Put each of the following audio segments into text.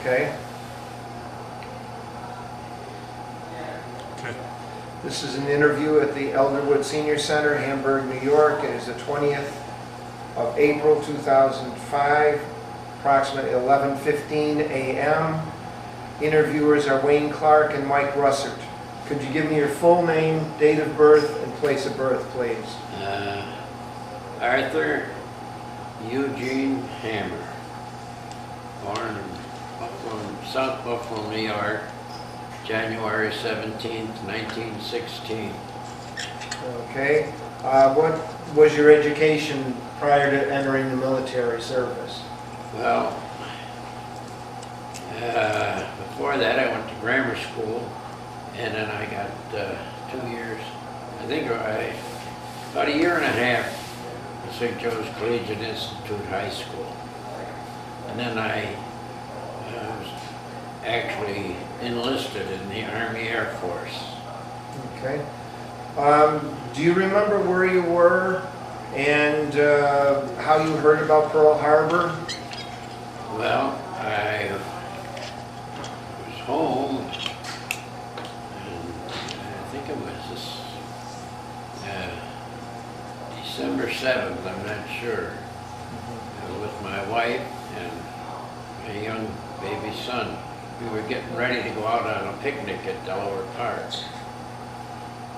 Okay. Okay. This is an interview at the Elderwood Senior Center, Hamburg, New York. It is the 20th of April, 2005, approximately 11:15 a.m. Interviewers are Wayne Clark and Mike Russert. Could you give me your full name, date of birth, and place of birth, please? Arthur Eugene Hammer, born in South Buffalo, New York, January 17th, 1916. Okay. What was your education prior to entering the military service? Well, before that I went to grammar school, and then I got 2 years, I think about a year and a half at St. Joe's Collegiate Institute High School. And then I was actually enlisted in the Army Air Force. Okay. Do you remember where you were and how you heard about Pearl Harbor? Well, I was home, and I think it was December 7th, I'm not sure, with my wife and my young baby son. We were getting ready to go out on a picnic at Delaware Park.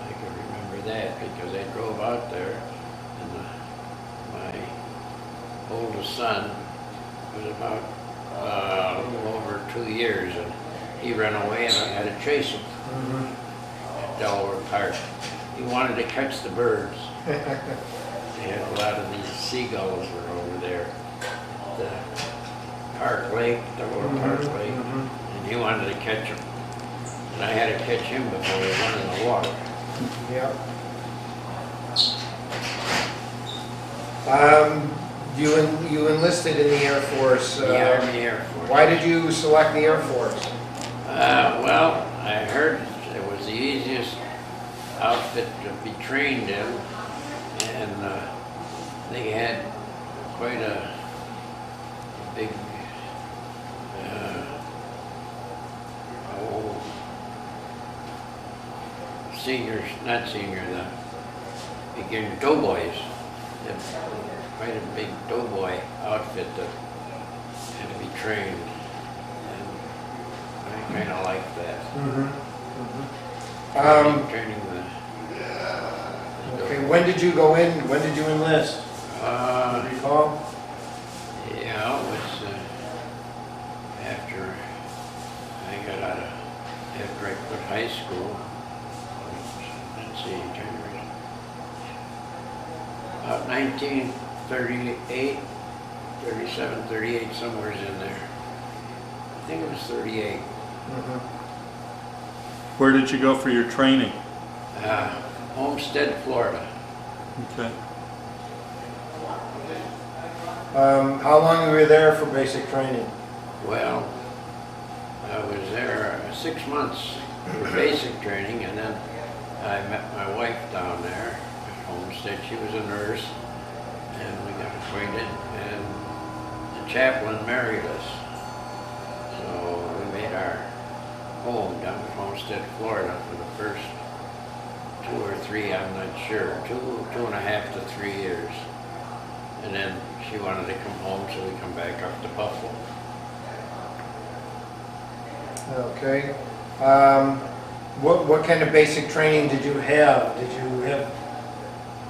I can remember that because I drove out there, and my oldest son was about a little over 2 years, and he ran away and I had to chase him at Delaware Park. He wanted to catch the birds. They had a lot of these seagulls were over there at the Park Lake, Delaware Park Lake, and he wanted to catch them. And I had to catch him before he went in the water. Yep. You enlisted in the Air Force. The Army Air Force. Why did you select the Air Force? Well, I heard it was the easiest outfit to be trained in, and they had quite a big the beginner doughboys. They had quite a big doughboy outfit that had to be trained, and I kind of liked that. Training the Okay, when did you go in? When did you enlist? Do you recall? Yeah, it was after I got out of high school. Let's see, January. About 1938, 37, 38, somewhere's in there. I think it was 38. Where did you go for your training? Homestead, Florida. Okay. How long were you there for basic training? Well, I was there 6 months for basic training, and then I met my wife down there at Homestead. She was a nurse, and we got acquainted, and the chaplain married us. So we made our home down at Homestead, Florida for the first 2 or 3, I'm not sure, 2.5 to 3 years. And then she wanted to come home, so we come back up to Buffalo. Okay. What kind of basic training did you have? Did you have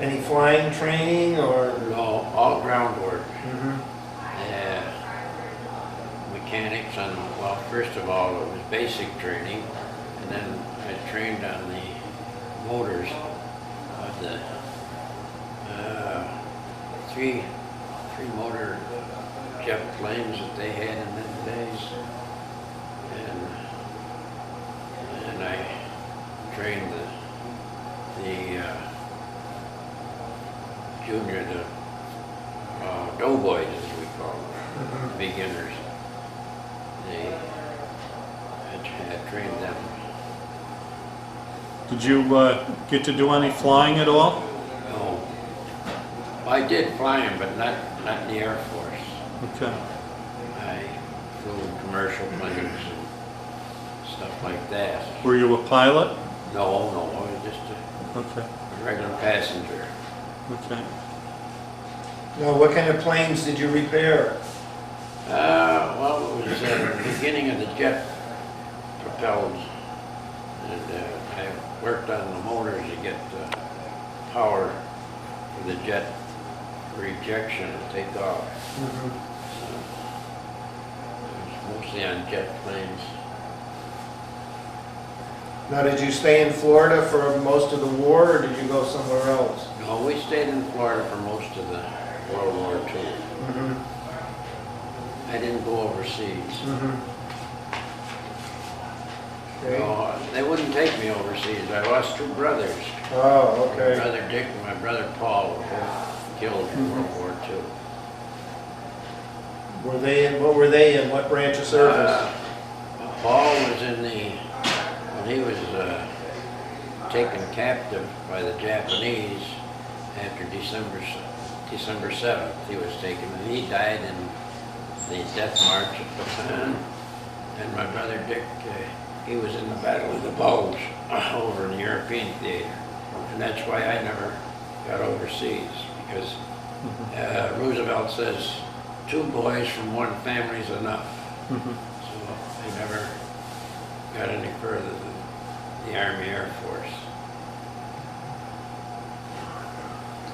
any flying training or? No, all ground work. Mechanics on, well, first of all, it was basic training, and then I trained on the motors of the three motor jet planes that they had in them days, and I trained the doughboys, as we call them, beginners. I trained them. Did you get to do any flying at all? No. I did flying, but not in the Air Force. Okay. I flew commercial planes and stuff like that. Were you a pilot? No, I was just Okay, a regular passenger. okay. Now, what kind of planes did you repair? Well, it was the beginning of the jet propelled, and I worked on the motors to get power for the jet for ejection and takeoff. Mhm. It was mostly on jet planes. Now, did you stay in Florida for most of the war, or did you go somewhere else? No, we stayed in Florida for most of the World War II. Mhm. I didn't go overseas. Mhm. Okay. No, they wouldn't take me overseas. I lost two brothers. Oh, My okay. brother Dick and my brother Paul were both killed in World War II. What were they in? What branch of service? Paul was in the, when he was taken captive by the Japanese after December 7th, he was taken, and he died in the death march at Bataan. And my brother Dick, he was in the Battle of the Bulge over in the European theater. And that's why I never got overseas, because Roosevelt says 2 boys from one family is enough. Mhm. So I never got any further than the Army Air Force.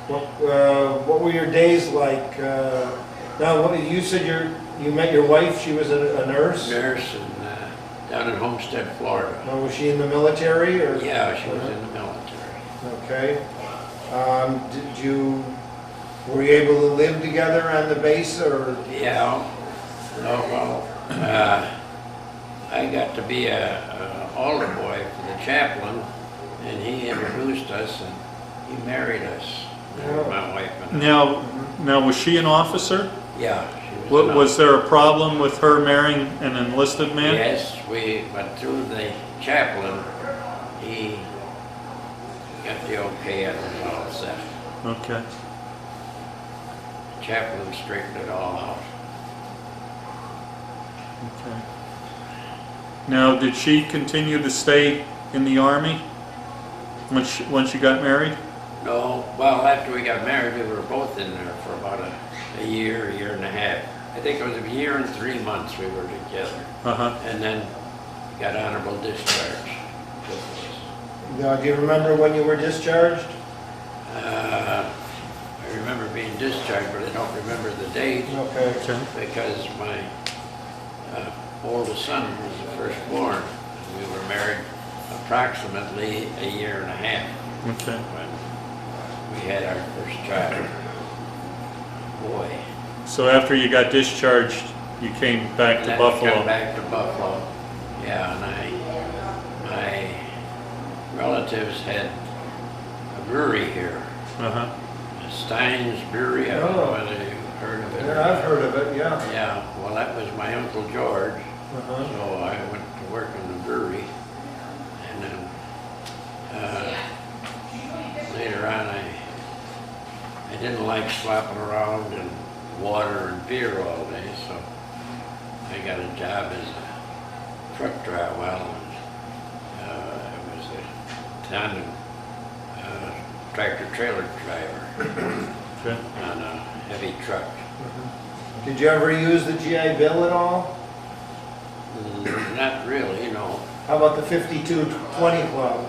What were your days like? Now, you said you met your wife. She was a nurse. Nurse and down in Homestead, Florida. Now, was she in the military, or? Yeah, she was in the military. Okay. Were you able to live together on the base, or? Yeah. No, well, I got to be a altar boy for the chaplain, and he introduced us, and he married us. Oh. My wife and I. Now, was she an officer? Yeah, she was. Was there a problem with her marrying an enlisted man? Yes, but through the chaplain, he got the okay, and it was all set. Okay. The chaplain straightened it all out. Okay. Now, did she continue to stay in the Army when she got married? No, well, after we got married, we were both in there for about a year and a half. I think it was a year and 3 months we were together. Uh-huh. And then got honorable discharge. Now, do you remember when you were discharged? I remember being discharged, but I don't remember the date Okay. Okay. because my oldest son was the firstborn. We were married approximately a year and a half Okay. when we had our first child, boy. So after you got discharged, you came back to And then Buffalo? we come back to Buffalo. Yeah, and my relatives had a brewery here, Uh-huh. Stein's Brewery. I don't know whether you've heard of it. Yeah, I've heard of it, yeah. Yeah, well, that was my Uncle George, Uh-huh. so I went to work in the brewery. And then later on, I didn't like slopping around in water and beer all day, so I got a job as a truck driver. Well, it was a tandem tractor-trailer driver Okay. on a heavy truck. Did you ever use the GI Bill at all? Not really, no. How about the 5220 Club?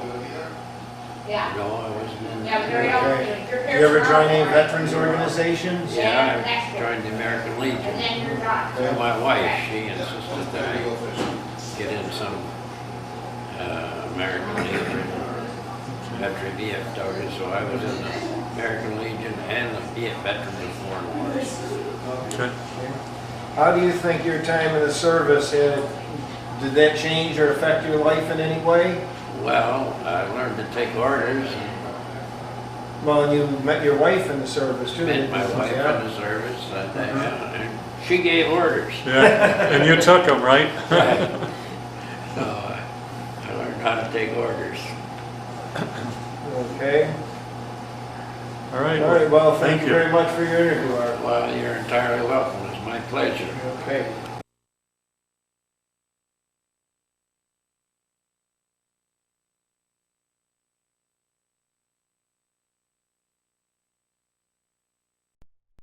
Yeah. No, I wasn't in. Yeah, very Okay. often. Did you ever join any veterans organizations? Yeah, I joined the American And Legion. then you're not. Through my wife, she insisted that I get in some American Legion veteran VFW, so I was in the American Legion and the Veterans of Foreign Wars. Okay. How do you think your time in the service did that change or affect your life in any way? Well, I learned to take orders and Well, and you met your wife in the service too. met my wife Yeah. in the service, and she gave orders. Yeah, and you took them, right? Right. So I learned how to take orders. Okay. All right. All right, well, thank you you. very much for your interview, Art. Well, you're entirely welcome. It's my pleasure. Okay.